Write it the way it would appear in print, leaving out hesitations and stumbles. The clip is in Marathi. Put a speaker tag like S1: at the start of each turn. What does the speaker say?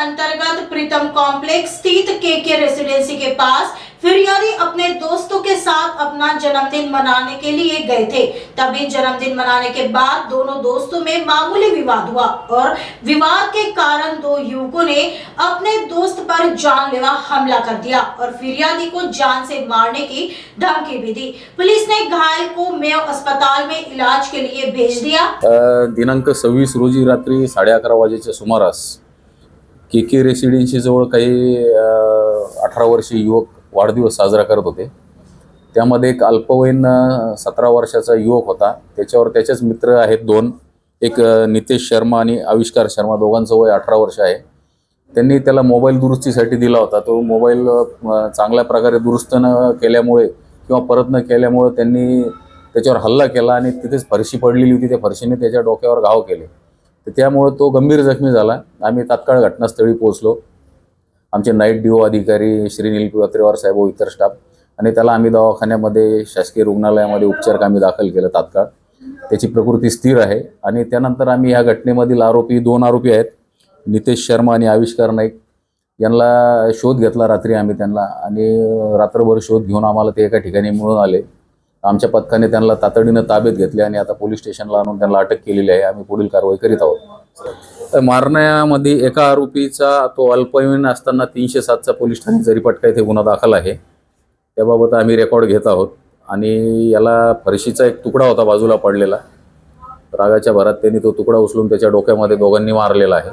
S1: अंतर्गत प्रीतम कॉम्प्लेक्स स्थित केके रेसिडेंसी के पास फिरियादी अपने दोस्तों के साथ अपना जन्मदिन मनाने के लिए गए थे। तभी जन्मदिन मनाने के बाद दोनों दोस्तों में मामूली विवाद हुआ और विवाद के कारण दो युवकों ने अपने दोस्त पर जानलेवा हमला कर दिया और फिरियादी को जान से मारने की धमकी भी दी। पुलिस ने घायल को मेयो अस्पताल में इलाज के लिए भेज दिया।
S2: दिनांक 26 रोजी रात्री 11:30 वाजेच्या सुमारास केके रेसिडेन्सी जवळ काही 18 वर्षीय युवक वाढदिवस साजरा करत होते। त्यामध्ये एक अल्पवयीन 17 वर्षाचा युवक होता। त्याच्यावर त्याचेच मित्र आहेत दोन, एक नितेश शर्मा आणि आविष्कार शर्मा, दोघांचं वय 18 वर्ष आहे। त्यांनी त्याला मोबाईल दुरुस्तीसाठी दिला होता। तो मोबाईल चांगल्या प्रकारे दुरुस्त न केल्यामुळे किंवा परत न केल्यामुळे त्यांनी त्याच्यावर हल्ला केला आणि तिथेच फरशी पडलेली होती, त्या फरशीने त्याच्या डोक्यावर घाव केले। तर त्यामुळे तो गंभीर जखमी झाला। आम्ही तात्काळ घटनास्थळी पोहोचलो। आमचे नाईट डीओ अधिकारी श्री नील पत्रेवार साहेब व इतर स्टाफ, आणि त्याला आम्ही दवाखान्यामध्ये शासकीय रुग्णालयामध्ये उपचार दाखल केलं तात्काळ। त्याची प्रकृती स्थिर आहे। आणि त्यानंतर आम्ही या घटनेमधील दोन आरोपी आहेत, नितेश शर्मा आणि आविष्कार नाईक, यांना शोध घेतला रात्री आम्ही त्यांना, आणि रात्रभर शोध घेऊन आम्हाला ते एका ठिकाणी मिळून आले। आमच्या पथकाने त्यांना तातडीनं ताब्यात घेतले आणि आता पोलीस स्टेशनला आणून त्यांना अटक केलेली आहे। आम्ही पुढील कारवाई करीत आहोत। मारण्यामध्ये एका आरोपीचा, तो अल्पवयीन असताना 307चा पोलीस ठाण्याचा रिपोर्ट काय ते गुन्हा दाखल आहे। त्याबाबत आम्ही रेकॉर्ड घेत आहोत। आणि याला फरशीचा एक तुकडा होता बाजूला पडलेला, रागाच्या भरात त्यांनी तो तुकडा उचलून त्याच्या डोक्यामध्ये दोघांनी मारलेला आहे।